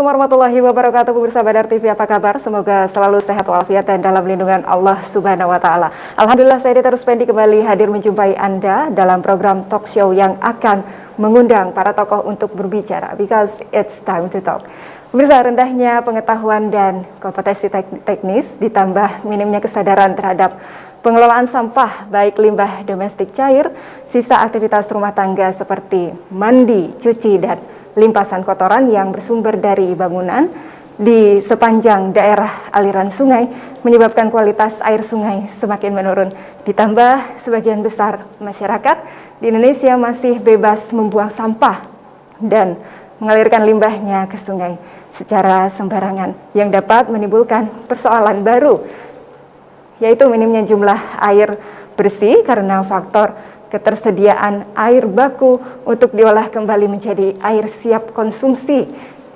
Assalamualaikum warahmatullahi wabarakatuh, pemirsa Badar TV, apa kabar? Semoga selalu sehat walafiat dan dalam lindungan Allah Subhanahu wa Ta'ala. Alhamdulillah, saya Dita Ruspendi kembali hadir menjumpai Anda dalam program talk show yang akan mengundang para tokoh untuk berbicara, because it's time to talk. Pemirsa, rendahnya pengetahuan dan kompetensi teknis ditambah minimnya kesadaran terhadap pengelolaan sampah, baik limbah domestik cair, sisa aktivitas rumah tangga seperti mandi, cuci, dan limpasan kotoran yang bersumber dari bangunan di sepanjang daerah aliran sungai menyebabkan kualitas air sungai semakin menurun. Ditambah sebagian besar masyarakat di Indonesia masih bebas membuang sampah dan mengalirkan limbahnya ke sungai secara sembarangan yang dapat menimbulkan persoalan baru, yaitu minimnya jumlah air bersih karena faktor ketersediaan air baku untuk diolah kembali menjadi air siap konsumsi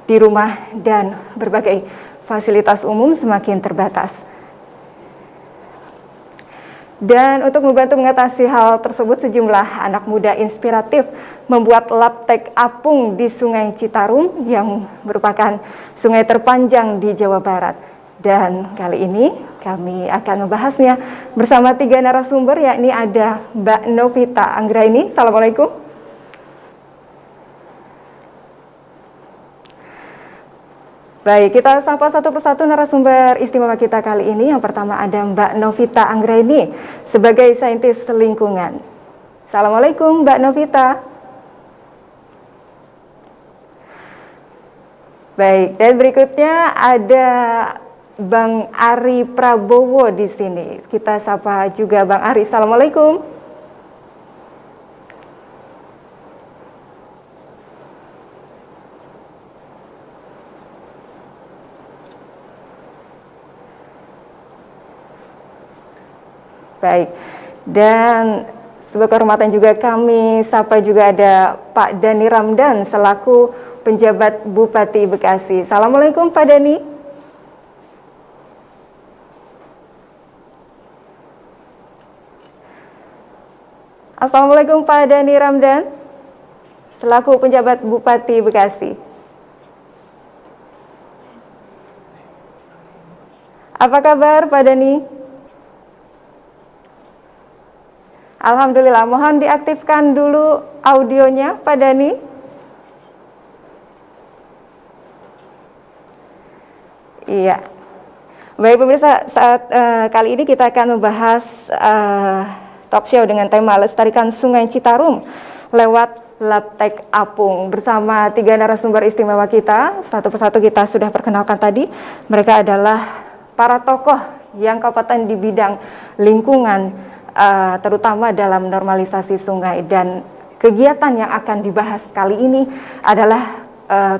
di rumah dan berbagai fasilitas umum semakin terbatas. Dan untuk membantu mengatasi hal tersebut, sejumlah anak muda inspiratif membuat Laptek Apung di Sungai Citarum yang merupakan sungai terpanjang di Jawa Barat. Dan kali ini kami akan membahasnya bersama 3 narasumber, yakni ada Mbak Novita Anggraini. Assalamualaikum. Baik, kita sapa satu persatu narasumber istimewa kita kali ini. Yang pertama ada Mbak Novita Anggraini sebagai saintis lingkungan. Assalamualaikum Mbak Novita. Baik, dan berikutnya ada Bang Ari Prabowo di sini. Kita sapa juga Bang Ari. Assalamualaikum. Baik. Dan sebagai kehormatan juga kami sapa juga ada Pak Dani Ramdan selaku penjabat Bupati Bekasi. Assalamualaikum Pak Dani. Assalamualaikum Pak Dani Ramdan, selaku penjabat Bupati Bekasi. Apa kabar Pak Dani? Alhamdulillah, mohon diaktifkan dulu audionya Pak Dani. Iya. Baik pemirsa, saat kali ini kita akan membahas talk show dengan tema Lestarikan Sungai Citarum lewat Laptek Apung bersama 3 narasumber istimewa kita. Satu persatu kita sudah perkenalkan tadi. Mereka adalah para tokoh yang kompeten di bidang lingkungan, terutama dalam normalisasi sungai. Dan kegiatan yang akan dibahas kali ini adalah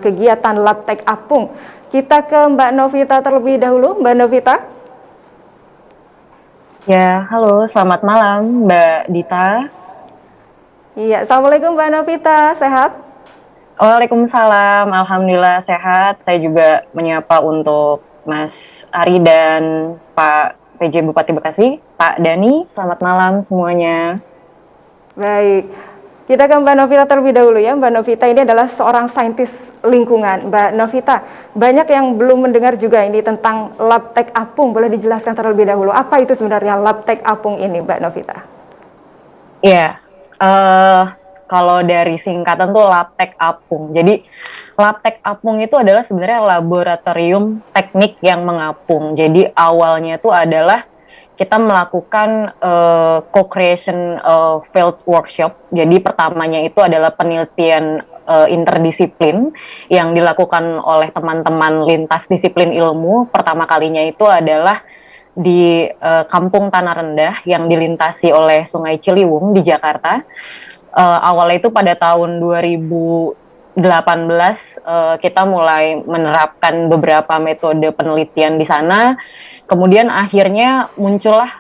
kegiatan Laptek Apung. Kita ke Mbak Novita terlebih dahulu. Mbak Novita. Ya, halo, selamat malam Mbak Dita. Iya, Assalamualaikum Mbak Novita, sehat? Waalaikumsalam, Alhamdulillah sehat. Saya juga menyapa untuk Mas Ari dan Pak PJ Bupati Bekasi, Pak Dani. Selamat malam semuanya. Baik, kita ke Mbak Novita terlebih dahulu ya. Mbak Novita ini adalah seorang saintis lingkungan. Mbak Novita, banyak yang belum mendengar juga ini tentang Laptek Apung. Boleh dijelaskan terlebih dahulu, apa itu sebenarnya Laptek Apung ini, Mbak Novita? Iya, kalau dari singkatan tuh Laptek Apung. Jadi Laptek Apung itu adalah sebenarnya laboratorium teknik yang mengapung. Jadi awalnya itu adalah kita melakukan co-creation field workshop. Jadi pertamanya itu adalah penelitian interdisiplin yang dilakukan oleh teman-teman lintas disiplin ilmu. Pertama kalinya itu adalah di Kampung Tanah Rendah yang dilintasi oleh Sungai Ciliwung di Jakarta. Awalnya itu pada tahun 2018 kita mulai menerapkan beberapa metode penelitian di sana. Kemudian akhirnya muncullah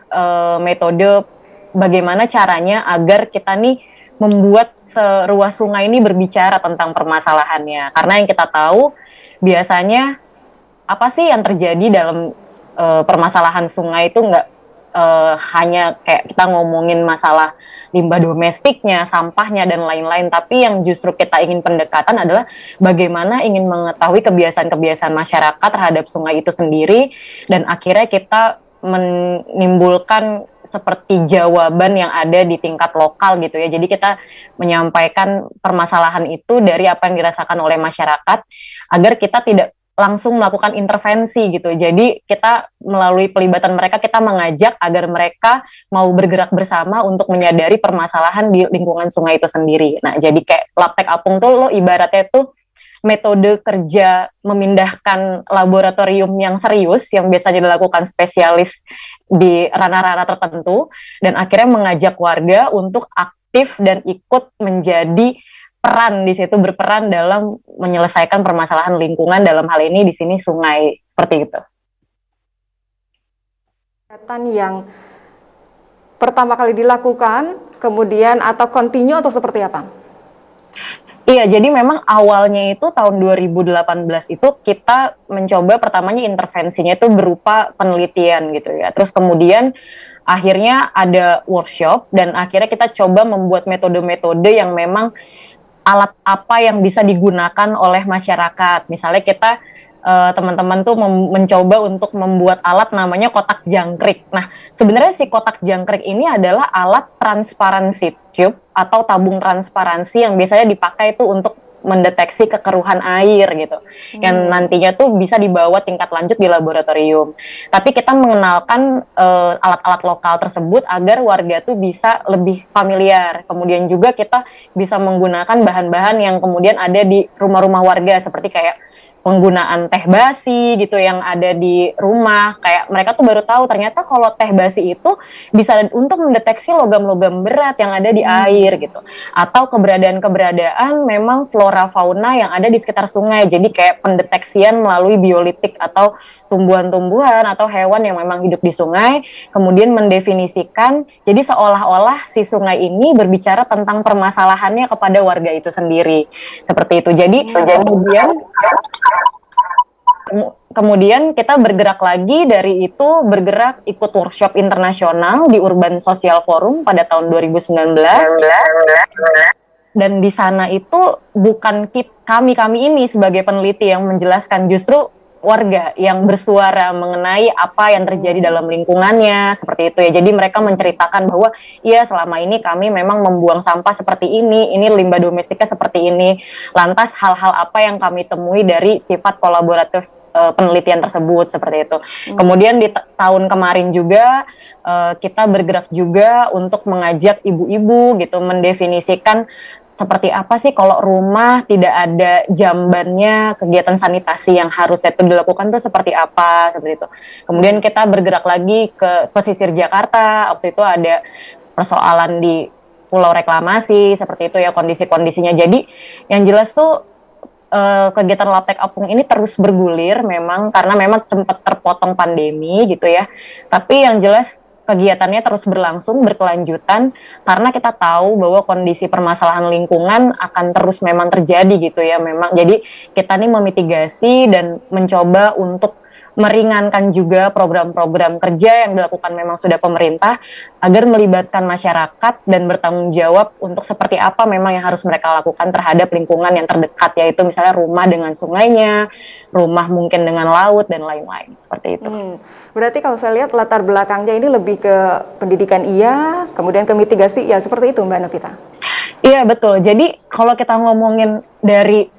metode bagaimana caranya agar kita nih membuat seruas sungai ini berbicara tentang permasalahannya. Karena yang kita tahu biasanya apa sih yang terjadi dalam permasalahan sungai itu nggak hanya kayak kita ngomongin masalah limbah domestiknya, sampahnya dan lain-lain, tapi yang justru kita ingin pendekatan adalah bagaimana ingin mengetahui kebiasaan-kebiasaan masyarakat terhadap sungai itu sendiri, dan akhirnya kita menimbulkan seperti jawaban yang ada di tingkat lokal gitu ya. Jadi kita menyampaikan permasalahan itu dari apa yang dirasakan oleh masyarakat agar kita tidak langsung melakukan intervensi gitu. Jadi kita melalui pelibatan mereka, kita mengajak agar mereka mau bergerak bersama untuk menyadari permasalahan di lingkungan sungai itu sendiri. Nah, jadi kayak Laptek Apung tuh lo ibaratnya tuh metode kerja memindahkan laboratorium yang serius yang biasanya dilakukan spesialis di ranah-ranah tertentu, dan akhirnya mengajak warga untuk aktif dan ikut menjadi peran di situ, berperan dalam menyelesaikan permasalahan lingkungan, dalam hal ini di sini sungai, seperti itu. Kegiatan yang pertama kali dilakukan, kemudian atau continue atau seperti apa? Iya, jadi memang awalnya itu tahun 2018 itu kita mencoba pertamanya intervensinya itu berupa penelitian gitu ya. Terus kemudian akhirnya ada workshop, dan akhirnya kita coba membuat metode-metode yang memang alat apa yang bisa digunakan oleh masyarakat. Misalnya kita teman-teman tuh mencoba untuk membuat alat namanya kotak jangkrik. Nah, sebenarnya si kotak jangkrik ini adalah alat transparansi tube atau tabung transparansi yang biasanya dipakai itu untuk mendeteksi kekeruhan air gitu, yang nantinya tuh bisa dibawa tingkat lanjut di laboratorium. Tapi kita mengenalkan alat-alat lokal tersebut agar warga tuh bisa lebih familiar. Kemudian juga kita bisa menggunakan bahan-bahan yang kemudian ada di rumah-rumah warga, seperti kayak penggunaan teh basi gitu yang ada di rumah. Kayak mereka tuh baru tahu ternyata kalau teh basi itu bisa untuk mendeteksi logam-logam berat yang ada di air gitu. Atau keberadaan-keberadaan memang flora fauna yang ada di sekitar sungai. Jadi kayak pendeteksian melalui biolitik atau tumbuhan-tumbuhan atau hewan yang memang hidup di sungai, kemudian mendefinisikan, jadi seolah-olah si sungai ini berbicara tentang permasalahannya kepada warga itu sendiri, seperti itu. Jadi kemudian kita bergerak lagi dari itu, bergerak ikut workshop internasional di Urban Social Forum pada tahun 2019. Dan di sana itu bukan kami ini sebagai peneliti yang menjelaskan, justru warga yang bersuara mengenai apa yang terjadi dalam lingkungannya, seperti itu ya. Jadi mereka menceritakan bahwa iya, selama ini kami memang membuang sampah seperti ini limbah domestiknya seperti ini. Lantas hal-hal apa yang kami temui dari sifat kolaboratif penelitian tersebut, seperti itu. Kemudian di tahun kemarin juga kita bergerak juga untuk mengajak ibu-ibu gitu mendefinisikan seperti apa sih kalau rumah tidak ada jambannya, kegiatan sanitasi yang harusnya itu dilakukan tuh seperti apa, seperti itu. Kemudian kita bergerak lagi ke pesisir Jakarta, waktu itu ada persoalan di Pulau Reklamasi, seperti itu ya kondisi-kondisinya. Jadi yang jelas tuh kegiatan Laptek Apung ini terus bergulir memang, karena memang sempat terpotong pandemi gitu ya. Tapi yang jelas kegiatannya terus berlangsung, berkelanjutan, karena kita tahu bahwa kondisi permasalahan lingkungan akan terus memang terjadi gitu ya. Memang jadi kita nih memitigasi dan mencoba untuk meringankan juga program-program kerja yang dilakukan memang sudah pemerintah agar melibatkan masyarakat dan bertanggung jawab untuk seperti apa memang yang harus mereka lakukan terhadap lingkungan yang terdekat, yaitu misalnya rumah dengan sungainya, rumah mungkin dengan laut dan lain-lain, seperti itu. Berarti kalau saya lihat latar belakangnya ini lebih ke pendidikan iya, kemudian ke mitigasi ya, seperti itu Mbak Novita? Iya betul, jadi kalau kita ngomongin dari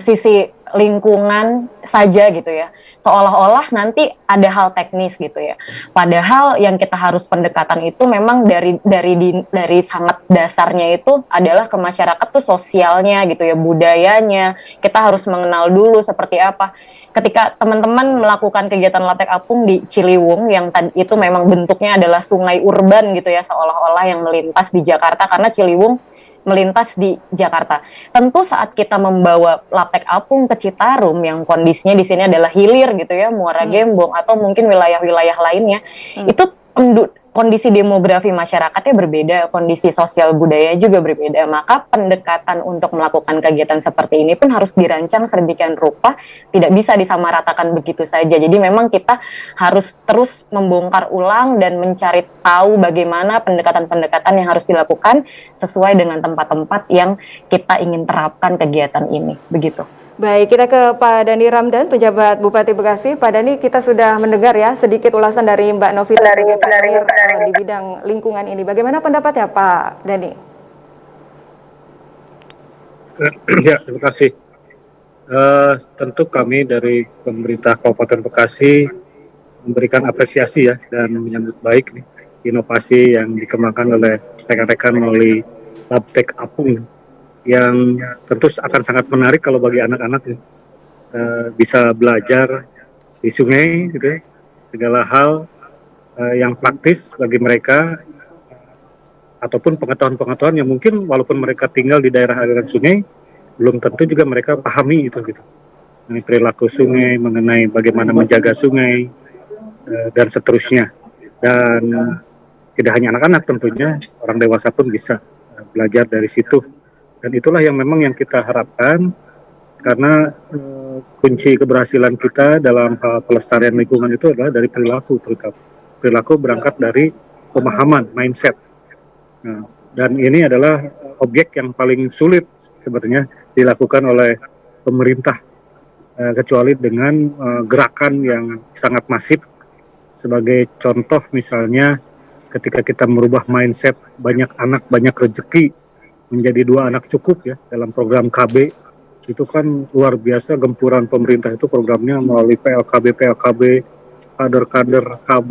sisi lingkungan saja gitu ya, seolah-olah nanti ada hal teknis gitu ya. Padahal yang kita harus pendekatan itu memang dari sangat dasarnya itu adalah ke masyarakat tuh sosialnya gitu ya, budayanya. Kita harus mengenal dulu seperti apa. Ketika teman-teman melakukan kegiatan Laptek Apung di Ciliwung yang itu memang bentuknya adalah sungai urban gitu ya, seolah-olah yang melintas di Jakarta, karena Ciliwung melintas di Jakarta. Tentu saat kita membawa Laptek Apung ke Citarum yang kondisinya di sini adalah hilir gitu ya, Muara Gembong atau mungkin wilayah-wilayah lainnya, itu kondisi demografi masyarakatnya berbeda, kondisi sosial budaya juga berbeda, maka pendekatan untuk melakukan kegiatan seperti ini pun harus dirancang sedemikian rupa, tidak bisa disamaratakan begitu saja. Jadi memang kita harus terus membongkar ulang dan mencari tahu bagaimana pendekatan-pendekatan yang harus dilakukan sesuai dengan tempat-tempat yang kita ingin terapkan kegiatan ini, begitu. Baik, kita ke Pak Dhani Ramdan, penjabat Bupati Bekasi. Pak Dhani, kita sudah mendengar ya sedikit ulasan dari Mbak Novita sebagai pionir di bidang lingkungan ini. Bagaimana pendapatnya Pak Dhani? Ya, terima kasih. Tentu kami dari pemerintah Kabupaten Bekasi memberikan apresiasi ya dan menyambut baik nih inovasi yang dikembangkan oleh rekan-rekan melalui Labtek Apung, yang tentu akan sangat menarik kalau bagi anak-anak bisa belajar di sungai gitu ya, segala hal yang praktis bagi mereka, ataupun pengetahuan-pengetahuan yang mungkin walaupun mereka tinggal di daerah aliran sungai belum tentu juga mereka pahami itu gitu, mengenai perilaku sungai, mengenai bagaimana menjaga sungai dan seterusnya. Dan tidak hanya anak-anak, tentunya orang dewasa pun bisa belajar dari situ. Dan itulah yang memang yang kita harapkan, karena kunci keberhasilan kita dalam pelestarian lingkungan itu adalah dari perilaku terutama. Perilaku berangkat dari pemahaman, mindset. Nah, dan ini adalah objek yang paling sulit sebenarnya dilakukan oleh pemerintah, kecuali dengan gerakan yang sangat masif. Sebagai contoh misalnya ketika kita merubah mindset banyak anak banyak rezeki menjadi 2 anak cukup ya dalam program KB, itu kan luar biasa gempuran pemerintah itu programnya melalui PLKB, kader-kader KB,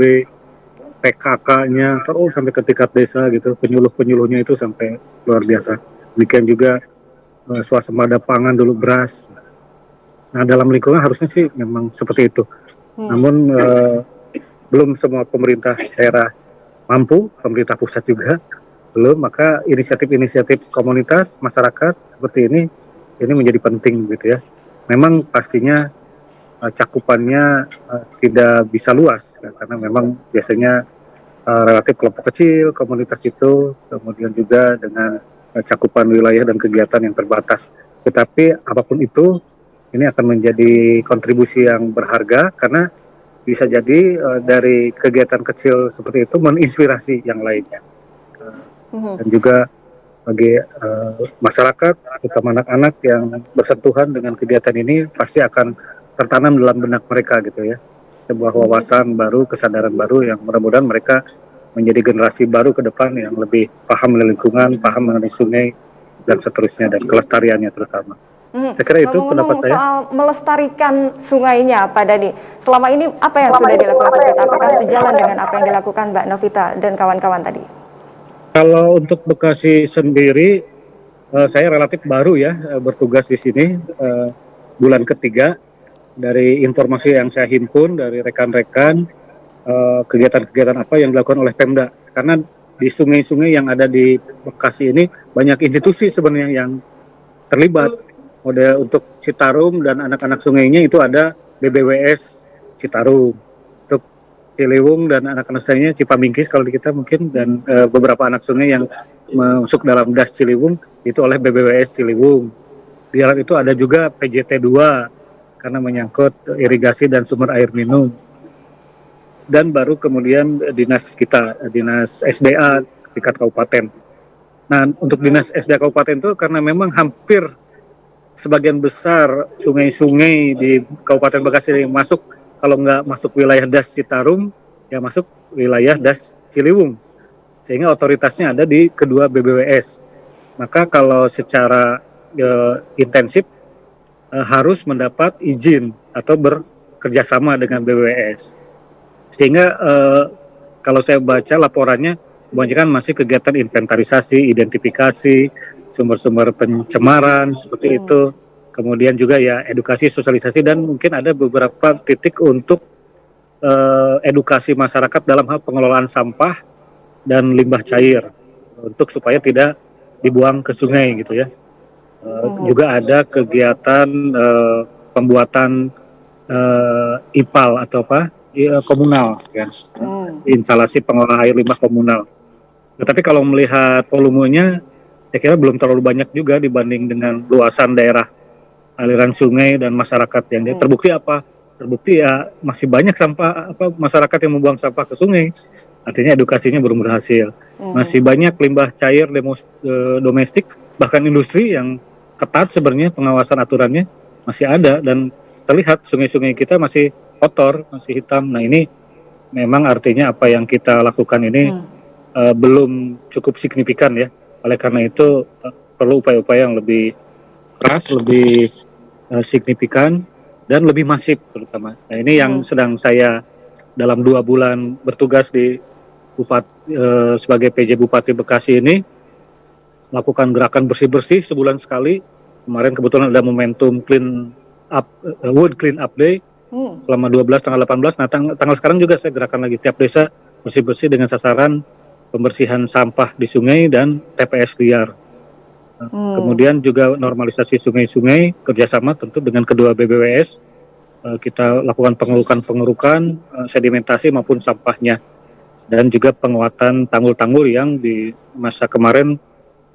PKK-nya terus sampai ke tingkat desa gitu, penyuluh-penyuluhnya itu sampai luar biasa. Demikian juga swasembada pangan dulu beras. Nah dalam lingkungan harusnya sih memang seperti itu. Namun belum semua pemerintah daerah mampu, pemerintah pusat juga belum, maka inisiatif-inisiatif komunitas masyarakat seperti ini menjadi penting gitu ya. Memang pastinya cakupannya tidak bisa luas ya, karena memang biasanya relatif kelompok kecil komunitas itu, kemudian juga dengan cakupan wilayah dan kegiatan yang terbatas. Tetapi apapun itu, ini akan menjadi kontribusi yang berharga, karena bisa jadi dari kegiatan kecil seperti itu menginspirasi yang lainnya. Dan juga bagi masyarakat, terutama anak-anak yang bersentuhan dengan kegiatan ini, pasti akan tertanam dalam benak mereka gitu ya, sebuah wawasan baru, kesadaran baru yang mudah-mudahan mereka menjadi generasi baru ke depan yang lebih paham mengenai lingkungan, paham mengenai sungai dan seterusnya, dan kelestariannya terutama. Saya kira itu pendapat saya. Soal melestarikan sungainya Pak Dhani, selama ini apa yang sudah dilakukan pemerintah? Apakah sejalan dengan apa yang dilakukan Mbak Novita dan kawan-kawan tadi? Kalau untuk Bekasi sendiri, saya relatif baru ya bertugas di sini, bulan ketiga. Dari informasi yang saya himpun dari rekan-rekan, kegiatan-kegiatan apa yang dilakukan oleh Pemda. Karena di sungai-sungai yang ada di Bekasi ini banyak institusi sebenarnya yang terlibat. Model untuk Citarum dan anak-anak sungainya itu ada BBWS Citarum. Untuk Ciliwung dan anak-anak sungainya Cipamingkis kalau di kita mungkin, dan beberapa anak sungai yang masuk dalam DAS Ciliwung itu oleh BBWS Ciliwung. Di dalam itu ada juga PJT 2 karena menyangkut irigasi dan sumber air minum. Dan baru kemudian dinas SDA tingkat kabupaten. Nah, untuk dinas SDA kabupaten itu karena memang hampir sebagian besar sungai-sungai di Kabupaten Bekasi yang masuk, kalau nggak masuk wilayah DAS Citarum, ya masuk wilayah DAS Ciliwung. Sehingga otoritasnya ada di kedua BBWS. Maka kalau secara intensif harus mendapat izin atau bekerjasama dengan BBWS. Sehingga kalau saya baca laporannya, kebanyakan masih kegiatan inventarisasi, identifikasi, sumber-sumber pencemaran seperti itu. Kemudian juga ya edukasi, sosialisasi, dan mungkin ada beberapa titik untuk edukasi masyarakat dalam hal pengelolaan sampah dan limbah cair untuk supaya tidak dibuang ke sungai gitu ya. Juga ada kegiatan pembuatan IPAL atau komunal, ya, instalasi pengolah air limbah komunal. Tetapi kalau melihat volumenya, saya kira belum terlalu banyak juga dibanding dengan luasan daerah aliran sungai dan masyarakat yang terbukti apa? Terbukti ya masih banyak masyarakat yang membuang sampah ke sungai. Artinya edukasinya belum berhasil. Masih banyak limbah cair domestik, bahkan industri yang ketat sebenarnya pengawasan aturannya masih ada dan terlihat sungai-sungai kita masih kotor, masih hitam. Nah ini memang artinya apa yang kita lakukan ini belum cukup signifikan ya. Oleh karena itu perlu upaya-upaya yang lebih keras, lebih signifikan dan lebih masif terutama. Nah ini yang sedang saya dalam 2 bulan bertugas di sebagai PJ Bupati Bekasi ini lakukan gerakan bersih-bersih sebulan sekali. Kemarin kebetulan ada momentum Wood Clean Up Day selama 12 tanggal 18. Nah tanggal sekarang juga saya gerakan lagi tiap desa bersih-bersih dengan sasaran pembersihan sampah di sungai dan TPS liar. Kemudian juga normalisasi sungai-sungai kerjasama tentu dengan kedua BBWS. Kita lakukan pengerukan sedimentasi maupun sampahnya dan juga penguatan tanggul-tanggul yang di masa kemarin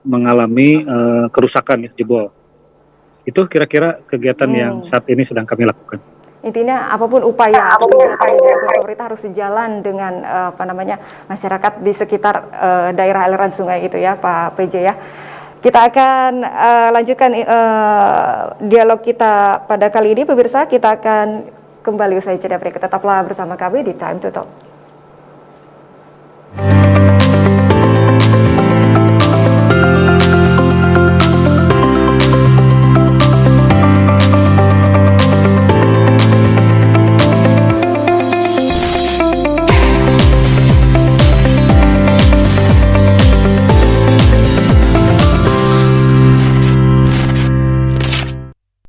mengalami kerusakan ya, jebol. Itu kira-kira kegiatan yang saat ini sedang kami lakukan. Intinya apapun upaya atau kegiatan yang dilakukan pemerintah harus sejalan dengan masyarakat di sekitar daerah aliran sungai itu ya Pak PJ ya. Kita akan lanjutkan dialog kita pada kali ini pemirsa. Kita akan kembali usai jeda berikut. Tetaplah bersama kami di Time to Talk.